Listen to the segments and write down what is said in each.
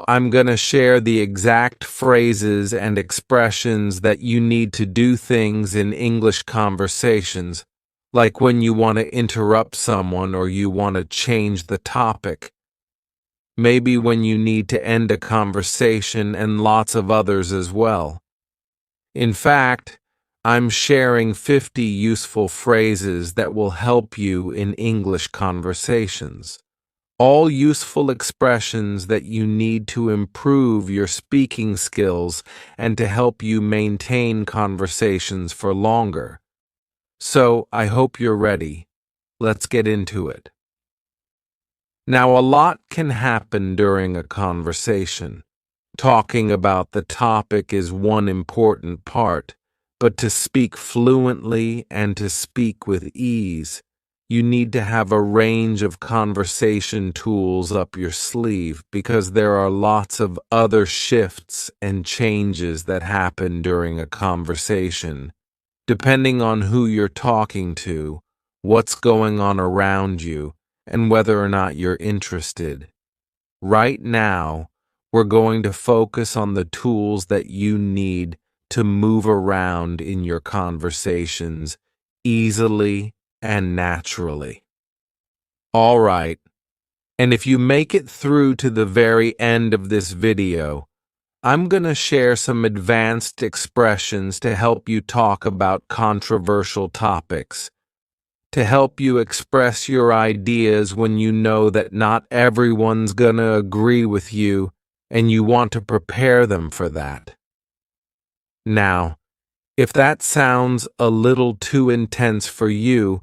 I'm going to share the exact phrases and expressions that you need to do things in English conversations, like when you want to interrupt someone or you want to change the topic. Maybe when you need to end a conversation, and lots of others as well. In fact, I'm sharing 50 useful phrases that will help you in English conversations. All useful expressions that you need to improve your speaking skills and to help you maintain conversations for longer. So, I hope you're ready. Let's get into it. Now, a lot can happen during a conversation. Talking about the topic is one important part, but to speak fluently and to speak with ease, you need to have a range of conversation tools up your sleeve because there are lots of other shifts and changes that happen during a conversation, depending on who you're talking to, what's going on around you, and whether or not you're interested. Right now, we're going to focus on the tools that you need to move around in your conversations easily and naturally. All right, and if you make it through to the very end of this video, I'm going to share some advanced expressions to help you talk about controversial topics, to help you express your ideas when you know that not everyone's going to agree with you and you want to prepare them for that. Now, if that sounds a little too intense for you,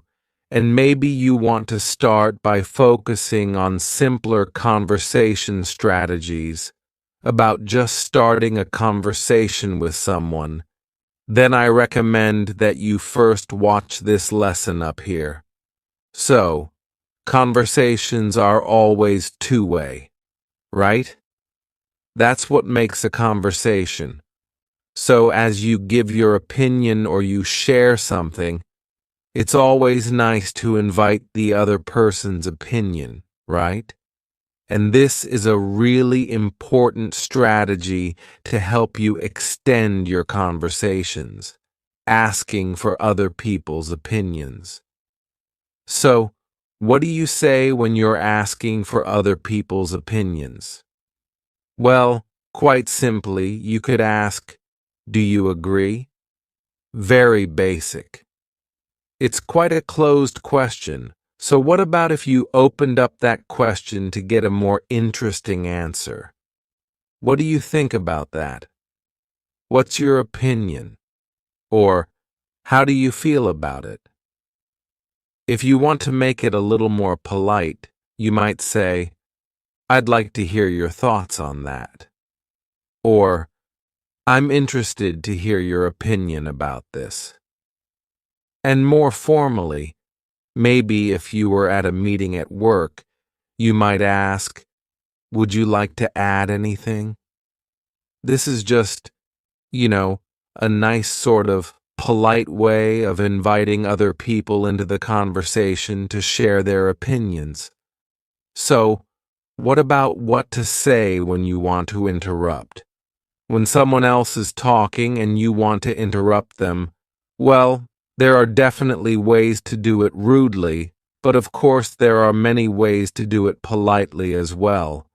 and maybe you want to start by focusing on simpler conversation strategies about just starting a conversation with someone, then I recommend that you first watch this lesson up here. So, conversations are always two-way, right? That's what makes a conversation. So as you give your opinion or you share something, it's always nice to invite the other person's opinion, right? And this is a really important strategy to help you extend your conversations, asking for other people's opinions. So, what do you say when you're asking for other people's opinions? Well, quite simply, you could ask, "Do you agree?" Very basic. It's quite a closed question, so what about if you opened up that question to get a more interesting answer? What do you think about that? What's your opinion? Or, how do you feel about it? If you want to make it a little more polite, you might say, "I'd like to hear your thoughts on that." Or, "I'm interested to hear your opinion about this." And more formally, maybe if you were at a meeting at work, you might ask, "Would you like to add anything?" This is just, a nice sort of polite way of inviting other people into the conversation to share their opinions. So, what about what to say when you want to interrupt? When someone else is talking and you want to interrupt them, well, there are definitely ways to do it rudely, but of course there are many ways to do it politely as well.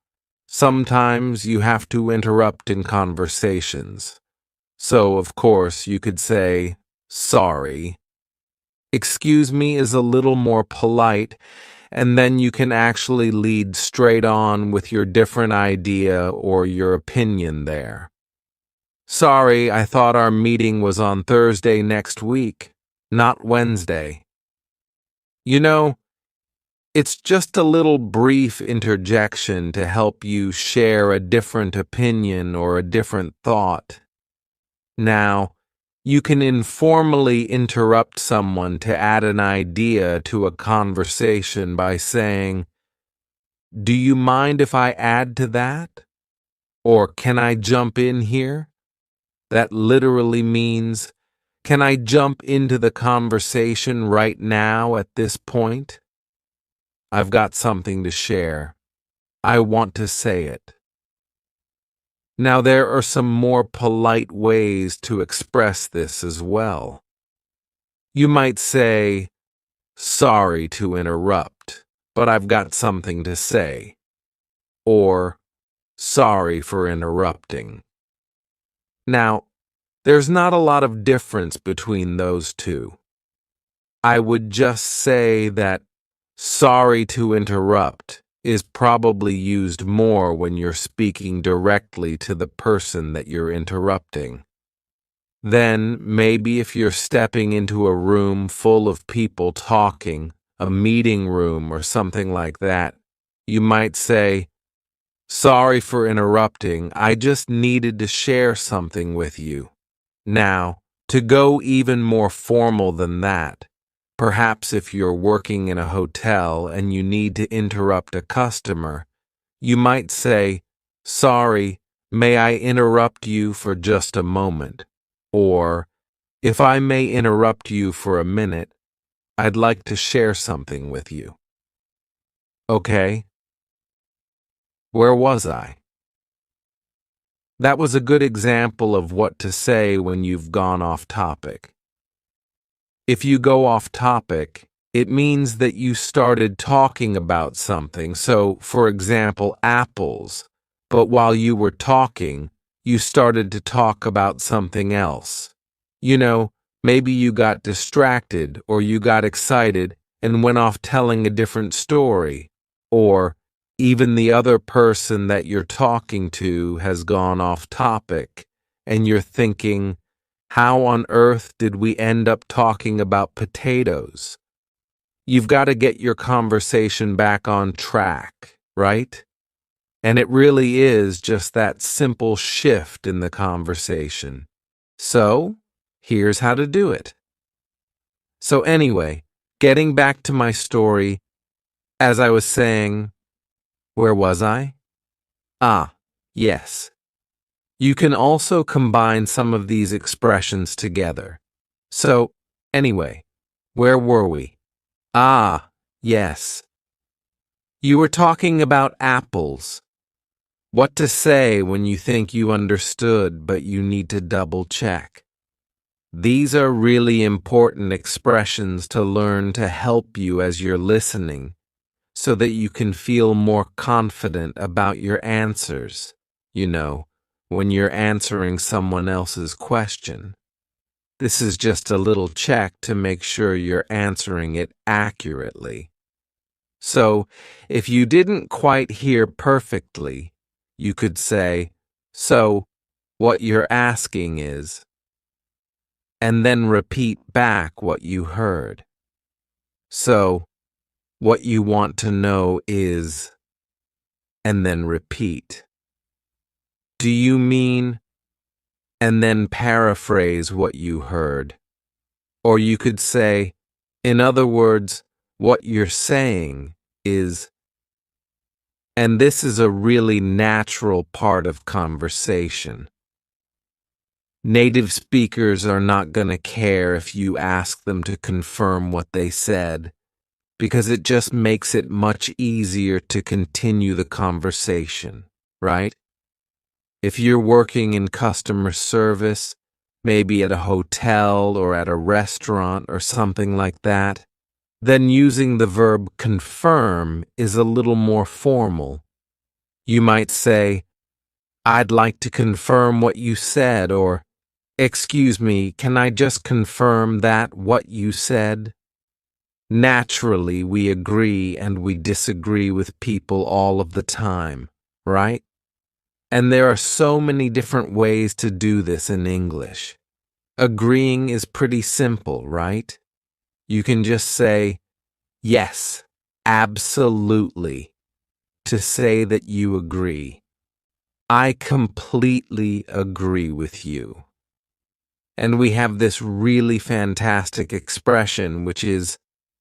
Sometimes you have to interrupt in conversations. So, of course, you could say, "Sorry." "Excuse me" is a little more polite, and then you can actually lead straight on with your different idea or your opinion there. "Sorry, I thought our meeting was on Thursday next week, not Wednesday." It's just a little brief interjection to help you share a different opinion or a different thought. Now, you can informally interrupt someone to add an idea to a conversation by saying, "Do you mind if I add to that?" Or, "Can I jump in here?" That literally means, "Can I jump into the conversation right now at this point? I've got something to share. I want to say it." Now, there are some more polite ways to express this as well. You might say, "Sorry to interrupt, but I've got something to say." Or, "Sorry for interrupting." Now, there's not a lot of difference between those two. I would just say that "sorry to interrupt" is probably used more when you're speaking directly to the person that you're interrupting. Then, maybe if you're stepping into a room full of people talking, a meeting room or something like that, you might say, "Sorry for interrupting, I just needed to share something with you." Now, to go even more formal than that, perhaps if you're working in a hotel and you need to interrupt a customer, you might say, "Sorry, may I interrupt you for just a moment?" Or, "If I may interrupt you for a minute, I'd like to share something with you." Okay, where was I? That was a good example of what to say when you've gone off topic. If you go off topic, it means that you started talking about something. So, for example, apples. But while you were talking, you started to talk about something else. You know, maybe you got distracted or you got excited and went off telling a different story. Or even the other person that you're talking to has gone off topic and you're thinking, how on earth did we end up talking about potatoes? You've got to get your conversation back on track, right? And it really is just that simple shift in the conversation. So, here's how to do it. So anyway, getting back to my story, as I was saying, where was I? Yes. You can also combine some of these expressions together. So, anyway, where were we? Yes. You were talking about apples. What to say when you think you understood but you need to double check. These are really important expressions to learn to help you as you're listening, so that you can feel more confident about your answers, when you're answering someone else's question. This is just a little check to make sure you're answering it accurately. So, if you didn't quite hear perfectly, you could say, "So, what you're asking is," and then repeat back what you heard. So, what you want to know is, and then repeat. Do you mean, and then paraphrase what you heard? Or you could say, in other words, what you're saying is, and this is a really natural part of conversation. Native speakers are not going to care if you ask them to confirm what they said, because it just makes it much easier to continue the conversation, right? If you're working in customer service, maybe at a hotel or at a restaurant or something like that, then using the verb confirm is a little more formal. You might say, "I'd like to confirm what you said," or, "Excuse me, can I just confirm that what you said?" Naturally, we agree and we disagree with people all of the time, right? And there are so many different ways to do this in English. Agreeing is pretty simple, right? You can just say, "Yes, absolutely," to say that you agree. "I completely agree with you." And we have this really fantastic expression, which is,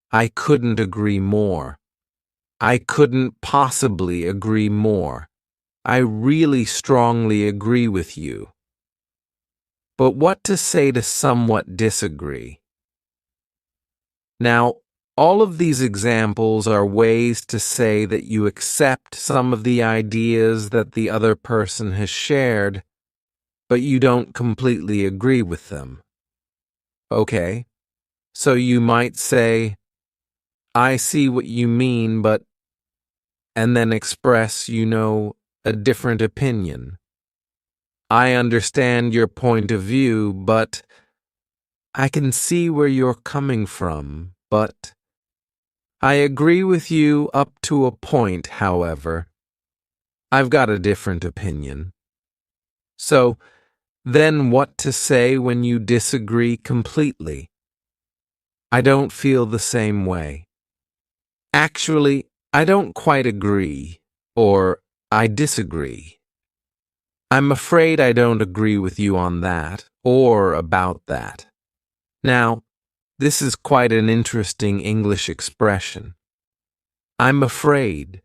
"I couldn't agree more." I couldn't possibly agree more. I really strongly agree with you. But what to say to somewhat disagree? Now, All of these examples are ways to say that you accept some of the ideas that the other person has shared, but you don't completely agree with them. Okay, so you might say, I see what you mean, but, and then express, a different opinion. I understand your point of view, but I can see where you're coming from, but I agree with you up to a point, however. I've got a different opinion. So, then what to say when you disagree completely? I don't feel the same way. Actually, I don't quite agree, or I disagree. I'm afraid I don't agree with you on that, or about that. Now, this is quite an interesting English expression. I'm afraid.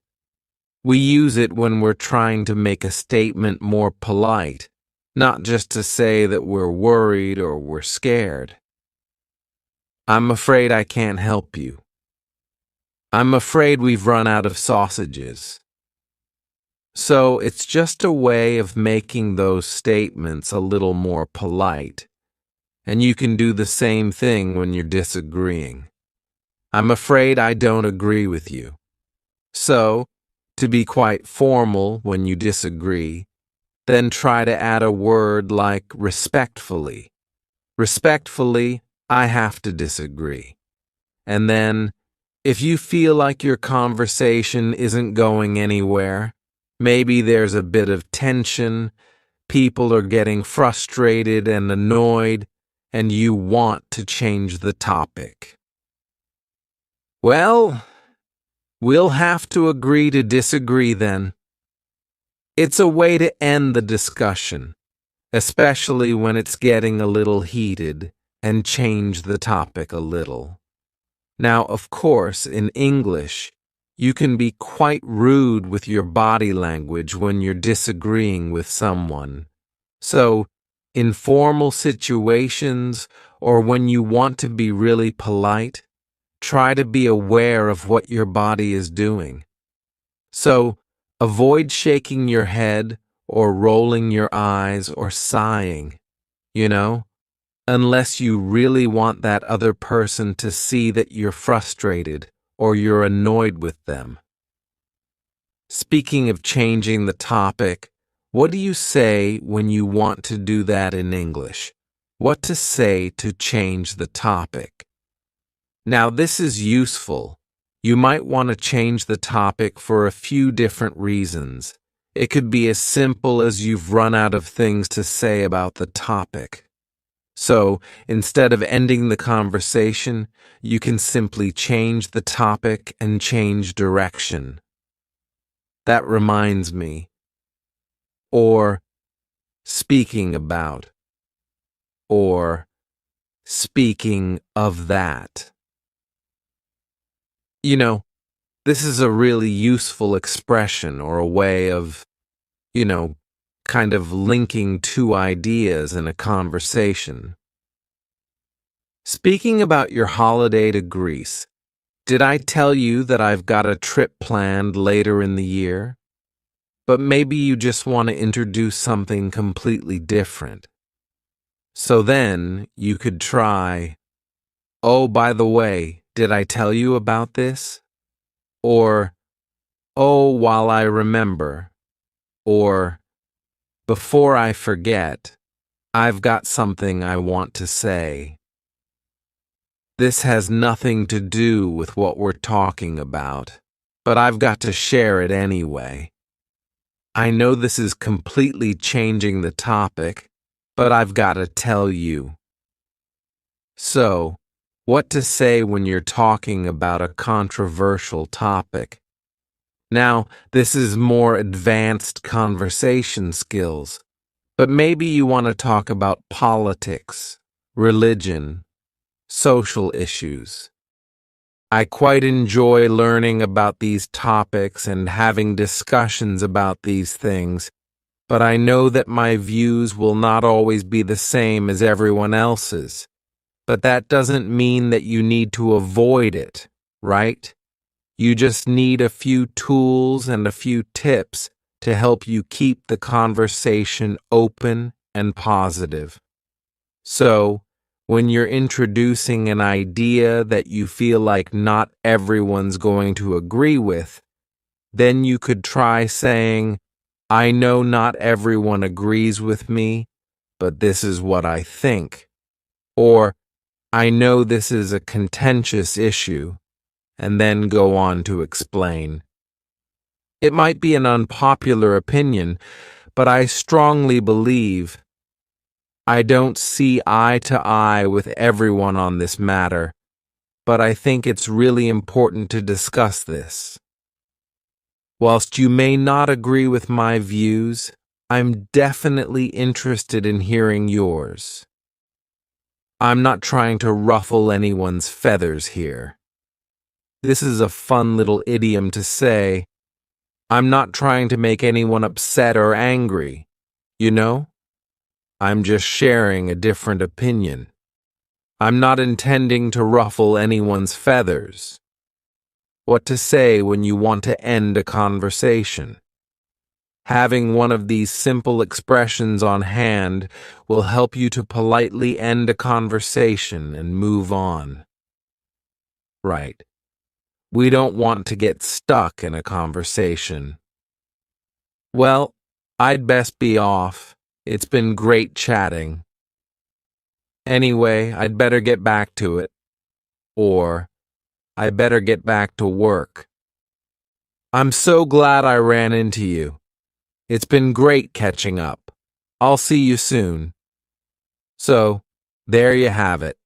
We use it when we're trying to make a statement more polite, not just to say that we're worried or we're scared. I'm afraid I can't help you. I'm afraid we've run out of sausages. So it's just a way of making those statements a little more polite. And you can do the same thing when you're disagreeing. I'm afraid I don't agree with you. So, to be quite formal when you disagree, then try to add a word like respectfully. Respectfully, I have to disagree. And then, if you feel like your conversation isn't going anywhere, maybe there's a bit of tension, people are getting frustrated and annoyed, and you want to change the topic. Well, we'll have to agree to disagree then. It's a way to end the discussion, especially when it's getting a little heated, and change the topic a little. Now, of course, in English, you can be quite rude with your body language when you're disagreeing with someone. So, in formal situations or when you want to be really polite, try to be aware of what your body is doing. So, avoid shaking your head or rolling your eyes or sighing, unless you really want that other person to see that you're frustrated or you're annoyed with them. Speaking of changing the topic, what do you say when you want to do that in English? What to say to change the topic? Now, this is useful. You might want to change the topic for a few different reasons. It could be as simple as you've run out of things to say about the topic. So, instead of ending the conversation, you can simply change the topic and change direction. That reminds me. Or, speaking about. Or, speaking of that. This is a really useful expression or a way of, kind of linking two ideas in a conversation. Speaking about your holiday to Greece, did I tell you that I've got a trip planned later in the year? But maybe you just want to introduce something completely different. So then you could try, oh, by the way, did I tell you about this? Or, oh, while I remember. Or, before I forget, I've got something I want to say. This has nothing to do with what we're talking about, but I've got to share it anyway. I know this is completely changing the topic, but I've got to tell you. So, what to say when you're talking about a controversial topic? Now, this is more advanced conversation skills, but maybe you want to talk about politics, religion, social issues. I quite enjoy learning about these topics and having discussions about these things, but I know that my views will not always be the same as everyone else's. But that doesn't mean that you need to avoid it right? You just need a few tools and a few tips to help you keep the conversation open and positive. So, when you're introducing an idea that you feel like not everyone's going to agree with, then you could try saying, I know not everyone agrees with me, but this is what I think. Or, I know this is a contentious issue, and then go on to explain. It might be an unpopular opinion, but I strongly believe I don't see eye to eye with everyone on this matter, but I think it's really important to discuss this. Whilst you may not agree with my views, I'm definitely interested in hearing yours. I'm not trying to ruffle anyone's feathers here. This is a fun little idiom to say. I'm not trying to make anyone upset or angry, you know? I'm just sharing a different opinion. I'm not intending to ruffle anyone's feathers. What to say when you want to end a conversation. Having one of these simple expressions on hand will help you to politely end a conversation and move on. Right. We don't want to get stuck in a conversation. Well, I'd best be off. It's been great chatting. Anyway, I'd better get back to it. Or, I better get back to work. I'm so glad I ran into you. It's been great catching up. I'll see you soon. So, there you have it.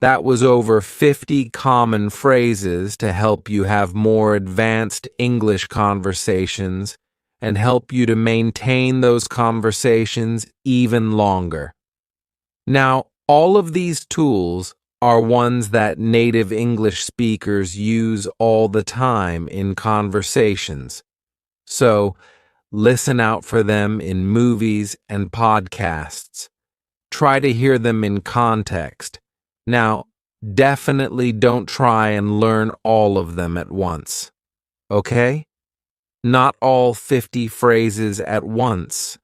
That was over 50 common phrases to help you have more advanced English conversations and help you to maintain those conversations even longer. Now, all of these tools are ones that native English speakers use all the time in conversations. So, listen out for them in movies and podcasts. Try to hear them in context. Now, definitely don't try and learn all of them at once. Okay? Not all 50 phrases at once,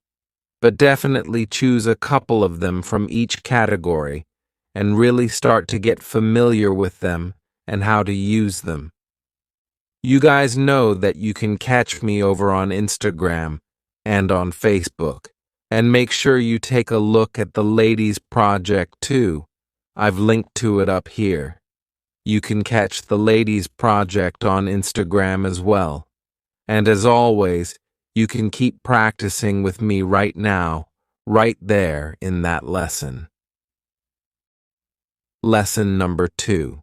but definitely choose a couple of them from each category and really start to get familiar with them and how to use them. You guys know that you can catch me over on Instagram and on Facebook, and make sure you take a look at the Ladies Project too. I've linked to it up here. You can catch the Ladies Project on Instagram as well. And as always, you can keep practicing with me right now, right there in that lesson. Lesson number 2.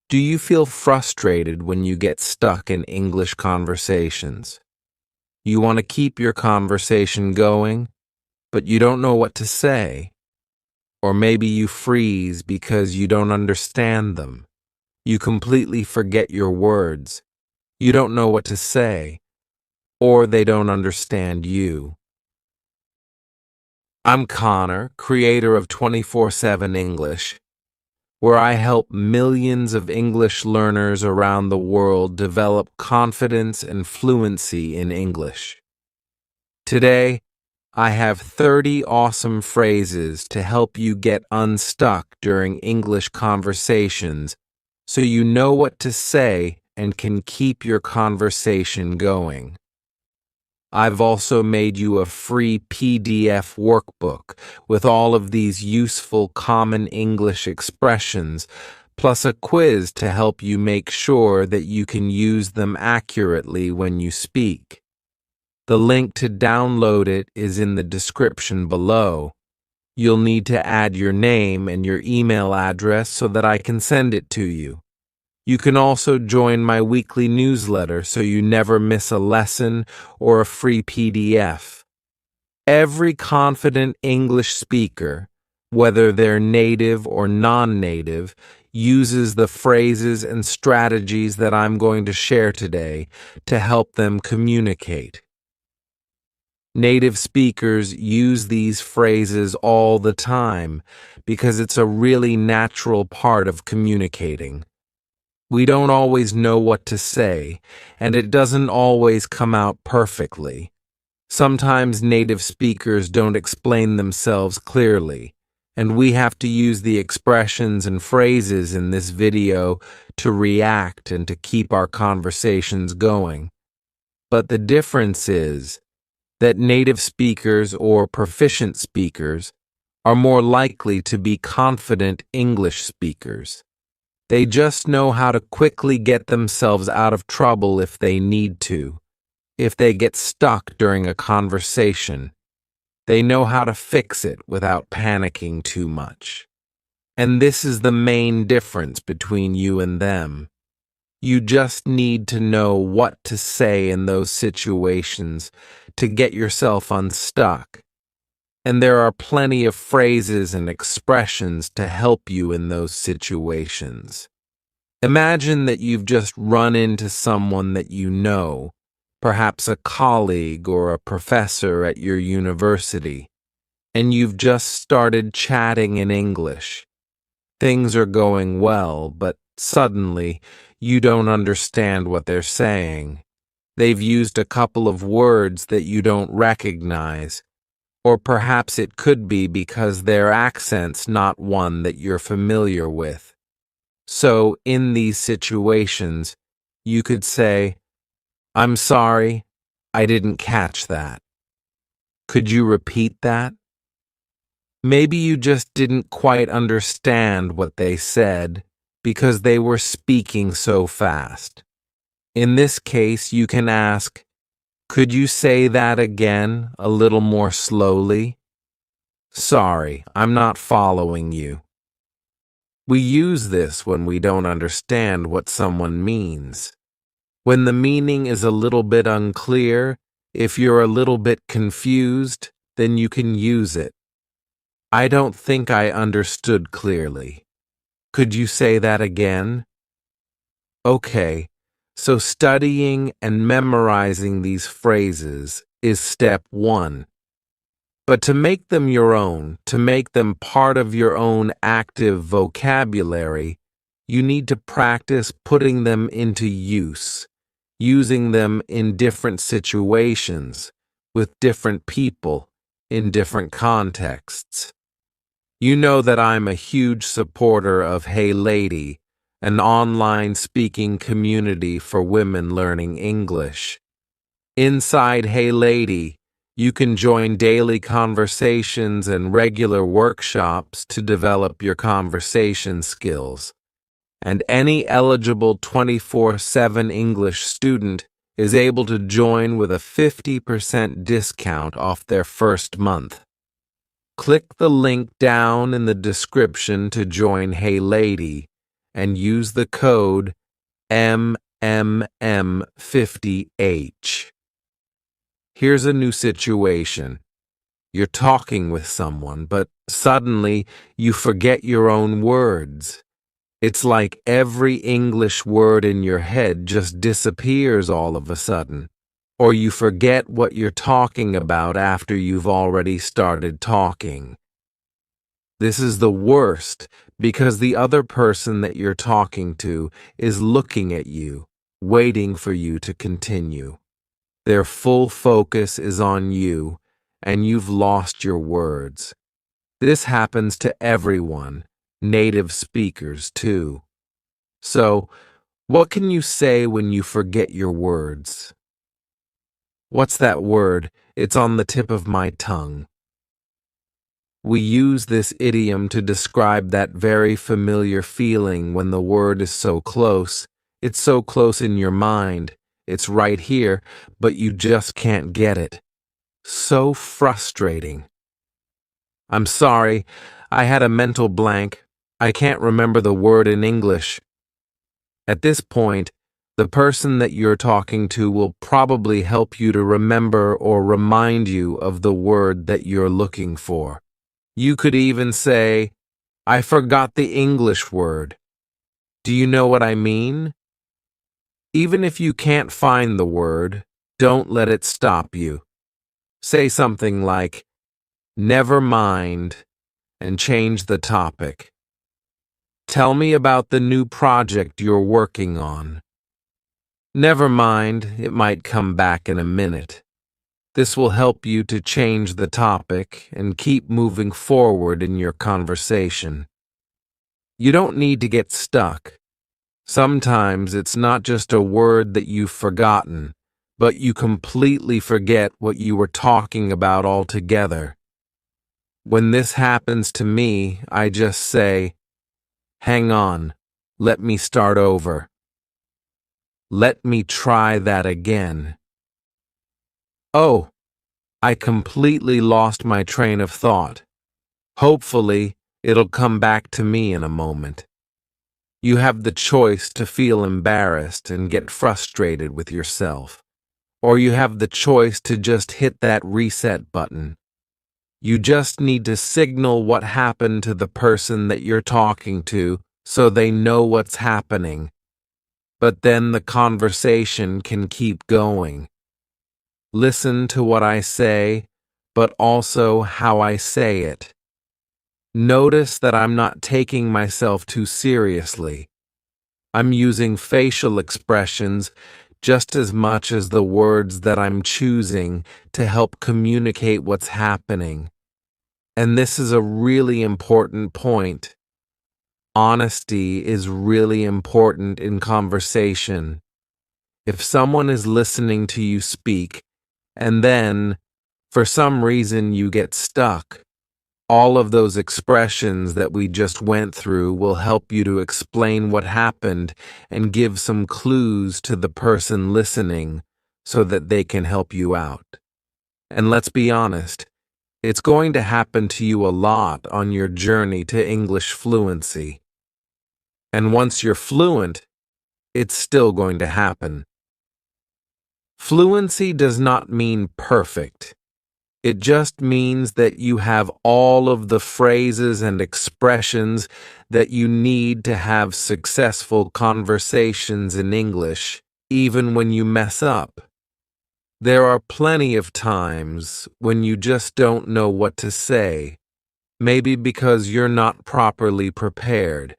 Do you feel frustrated when you get stuck in English conversations? You want to keep your conversation going, but you don't know what to say. Or maybe you freeze because you don't understand them. You completely forget your words. You don't know what to say, or they don't understand you. I'm Connor, creator of 24/7 English, where I help millions of English learners around the world develop confidence and fluency in English. Today, I have 30 awesome phrases to help you get unstuck during English conversations so you know what to say and can keep your conversation going. I've also made you a free PDF workbook with all of these useful common English expressions, plus a quiz to help you make sure that you can use them accurately when you speak. The link to download it is in the description below. You'll need to add your name and your email address so that I can send it to you. You can also join my weekly newsletter so you never miss a lesson or a free PDF. Every confident English speaker, whether they're native or non-native, uses the phrases and strategies that I'm going to share today to help them communicate. Native speakers use these phrases all the time because it's a really natural part of communicating. We don't always know what to say, and it doesn't always come out perfectly. Sometimes native speakers don't explain themselves clearly, and we have to use the expressions and phrases in this video to react and to keep our conversations going. But the difference is that native speakers or proficient speakers are more likely to be confident English speakers. They just know how to quickly get themselves out of trouble if they need to. If they get stuck during a conversation, they know how to fix it without panicking too much. And this is the main difference between you and them. You just need to know what to say in those situations to get yourself unstuck. And there are plenty of phrases and expressions to help you in those situations. Imagine that you've just run into someone that you know, perhaps a colleague or a professor at your university, and you've just started chatting in English. Things are going well, but suddenly you don't understand what they're saying. They've used a couple of words that you don't recognize, or perhaps it could be because their accent's not one that you're familiar with. So, in these situations, you could say, "I'm sorry, I didn't catch that. Could you repeat that?" Maybe you just didn't quite understand what they said because they were speaking so fast. In this case, you can ask, "Could you say that again, a little more slowly? Sorry, I'm not following you." We use this when we don't understand what someone means. When the meaning is a little bit unclear, if you're a little bit confused, then you can use it. "I don't think I understood clearly. Could you say that again?" Okay, so studying and memorizing these phrases is step one. But to make them your own, to make them part of your own active vocabulary, you need to practice putting them into use, using them in different situations, with different people, in different contexts. You know that I'm a huge supporter of Hey Lady, an online speaking community for women learning English. Inside Hey Lady, you can join daily conversations and regular workshops to develop your conversation skills. And any eligible 24/7 English student is able to join with a 50% discount off their first month. Click the link down in the description to join Hey Lady and use the code MMM50H. Here's a new situation. You're talking with someone, but suddenly you forget your own words. It's like every English word in your head just disappears all of a sudden, or you forget what you're talking about after you've already started talking. This is the worst because the other person that you're talking to is looking at you, waiting for you to continue. Their full focus is on you, and you've lost your words. This happens to everyone, native speakers too. So, what can you say when you forget your words? What's that word? It's on the tip of my tongue. We use this idiom to describe that very familiar feeling when the word is so close. It's so close in your mind. It's right here, but you just can't get it. So frustrating. "I'm sorry, I had a mental blank. I can't remember the word in English." At this point, the person that you're talking to will probably help you to remember or remind you of the word that you're looking for. You could even say, "I forgot the English word. Do you know what I mean?" Even if you can't find the word, don't let it stop you. Say something like, "Never mind," and change the topic. Tell me about the new project you're working on. Never mind, it might come back in a minute. This will help you to change the topic and keep moving forward in your conversation. You don't need to get stuck. Sometimes it's not just a word that you've forgotten, but you completely forget what you were talking about altogether. When this happens to me, I just say, "Hang on, let me start over. Let me try that again. Oh, I completely lost my train of thought. Hopefully, it'll come back to me in a moment." You have the choice to feel embarrassed and get frustrated with yourself, or you have the choice to just hit that reset button. You just need to signal what happened to the person that you're talking to so they know what's happening. But then the conversation can keep going. Listen to what I say, but also how I say it. Notice that I'm not taking myself too seriously. I'm using facial expressions just as much as the words that I'm choosing to help communicate what's happening. And this is a really important point. Honesty is really important in conversation. If someone is listening to you speak, and then, for some reason, you get stuck, all of those expressions that we just went through will help you to explain what happened and give some clues to the person listening so that they can help you out. And let's be honest, it's going to happen to you a lot on your journey to English fluency. And once you're fluent, it's still going to happen. Fluency does not mean perfect. It just means that you have all of the phrases and expressions that you need to have successful conversations in English, even when you mess up. There are plenty of times when you just don't know what to say, maybe because you're not properly prepared.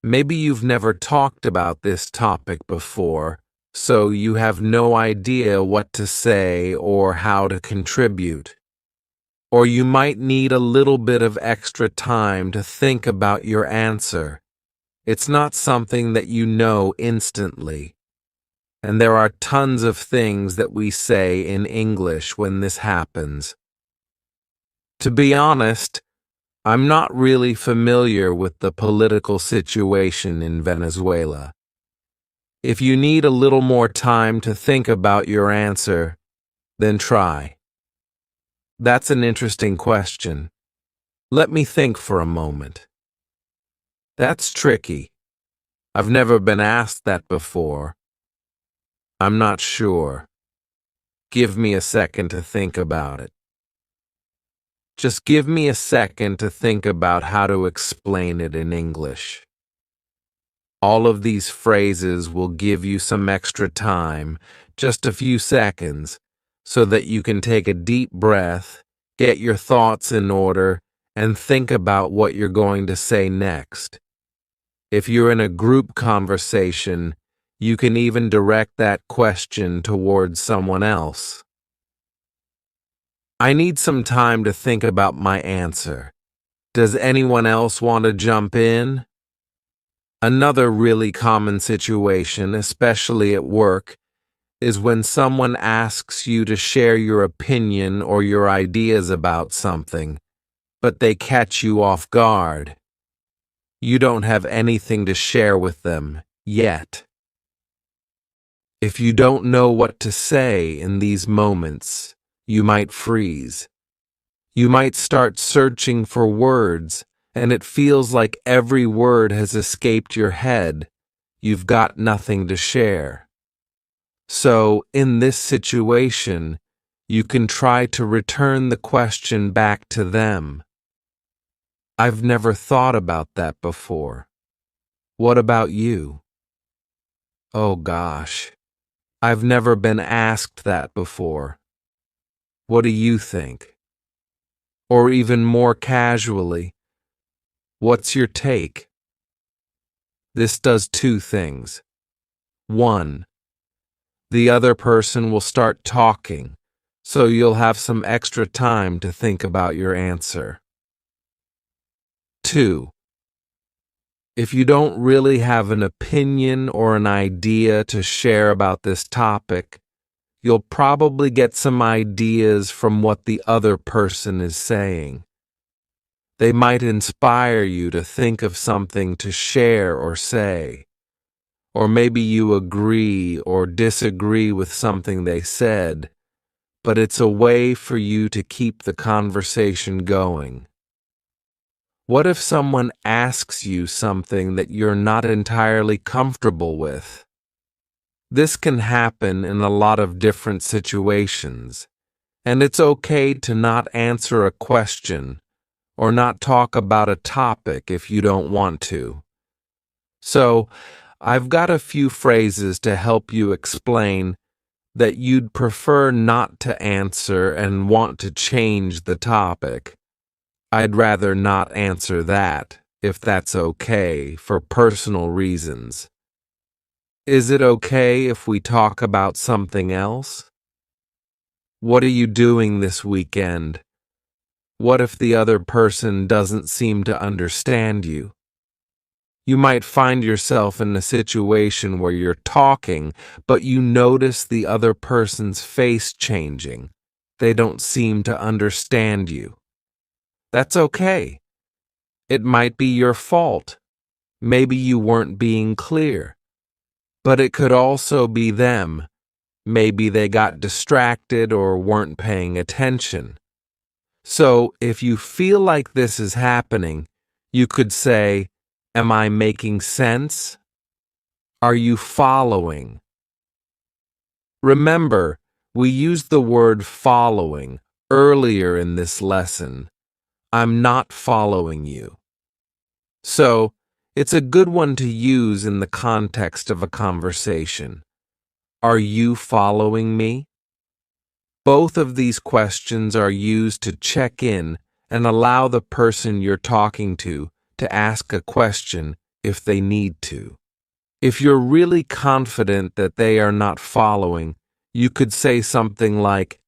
Maybe you've never talked about this topic before, so you have no idea what to say or how to contribute. Or you might need a little bit of extra time to think about your answer. It's not something that you know instantly. And there are tons of things that we say in English when this happens. To be honest, I'm not really familiar with the political situation in Venezuela. If you need a little more time to think about your answer, then try. That's an interesting question. Let me think for a moment. That's tricky. I've never been asked that before. I'm not sure. Give me a second to think about it. Just give me a second to think about how to explain it in English. All of these phrases will give you some extra time, just a few seconds, so that you can take a deep breath, get your thoughts in order, and think about what you're going to say next. If you're in a group conversation, you can even direct that question towards someone else. I need some time to think about my answer. Does anyone else want to jump in? Another really common situation, especially at work, is when someone asks you to share your opinion or your ideas about something, but they catch you off guard. You don't have anything to share with them yet. If you don't know what to say in these moments, you might freeze. You might start searching for words, and it feels like every word has escaped your head. You've got nothing to share. So, in this situation, you can try to return the question back to them. I've never thought about that before. What about you? Oh gosh, I've never been asked that before. What do you think? Or even more casually, what's your take? This does two things. 1. The other person will start talking, so you'll have some extra time to think about your answer. 2. If you don't really have an opinion or an idea to share about this topic, you'll probably get some ideas from what the other person is saying. They might inspire you to think of something to share or say. Or maybe you agree or disagree with something they said, but it's a way for you to keep the conversation going. What if someone asks you something that you're not entirely comfortable with? This can happen in a lot of different situations, and it's okay to not answer a question or not talk about a topic if you don't want to. So, I've got a few phrases to help you explain that you'd prefer not to answer and want to change the topic. I'd rather not answer that, if that's okay, for personal reasons. Is it okay if we talk about something else? What are you doing this weekend? What if the other person doesn't seem to understand you? You might find yourself in a situation where you're talking, but you notice the other person's face changing. They don't seem to understand you. That's okay. It might be your fault. Maybe you weren't being clear. But it could also be them. Maybe they got distracted or weren't paying attention. So, if you feel like this is happening, you could say, "Am I making sense? Are you following?" Remember, we used the word following earlier in this lesson. I'm not following you. So, it's a good one to use in the context of a conversation. Are you following me? Both of these questions are used to check in and allow the person you're talking to ask a question if they need to. If you're really confident that they are not following, you could say something like,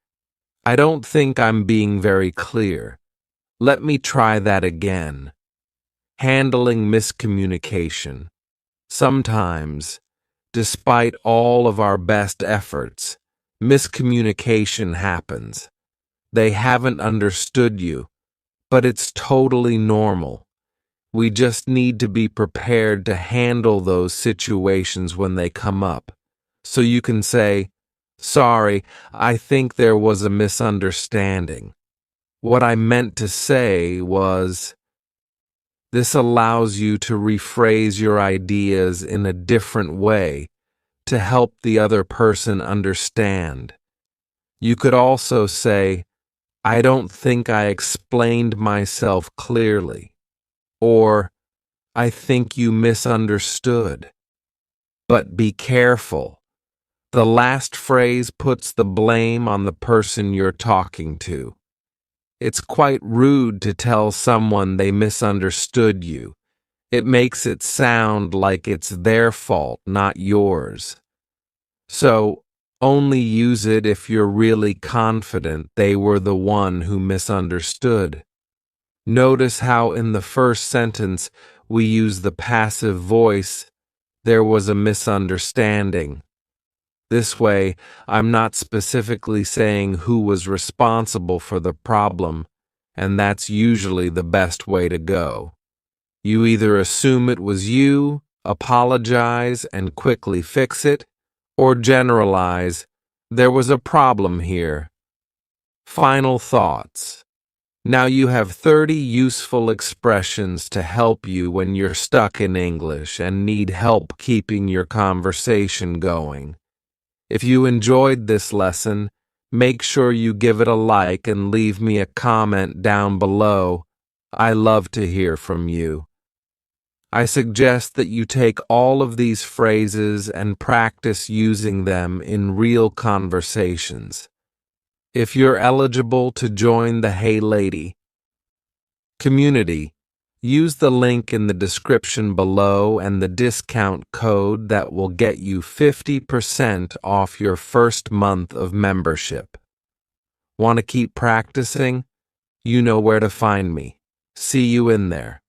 "I don't think I'm being very clear. Let me try that again." Handling miscommunication. Sometimes, despite all of our best efforts, miscommunication happens. They haven't understood you, but it's totally normal. We just need to be prepared to handle those situations when they come up. So you can say, "Sorry, I think there was a misunderstanding. What I meant to say was..." This allows you to rephrase your ideas in a different way to help the other person understand. You could also say, "I don't think I explained myself clearly," or "I think you misunderstood." But be careful. The last phrase puts the blame on the person you're talking to. It's quite rude to tell someone they misunderstood you. It makes it sound like it's their fault, not yours. So, only use it if you're really confident they were the one who misunderstood. Notice how in the first sentence we use the passive voice, "There was a misunderstanding." This way, I'm not specifically saying who was responsible for the problem, and that's usually the best way to go. You either assume it was you, apologize, and quickly fix it, or generalize, "There was a problem here." Final thoughts. Now you have 30 useful expressions to help you when you're stuck in English and need help keeping your conversation going. If you enjoyed this lesson, make sure you give it a like and leave me a comment down below. I love to hear from you. I suggest that you take all of these phrases and practice using them in real conversations. If you're eligible to join the Hey Lady community, Use the link in the description below and the discount code that will get you 50% off your first month of membership. Want to keep practicing? You know where to find me. See you in there.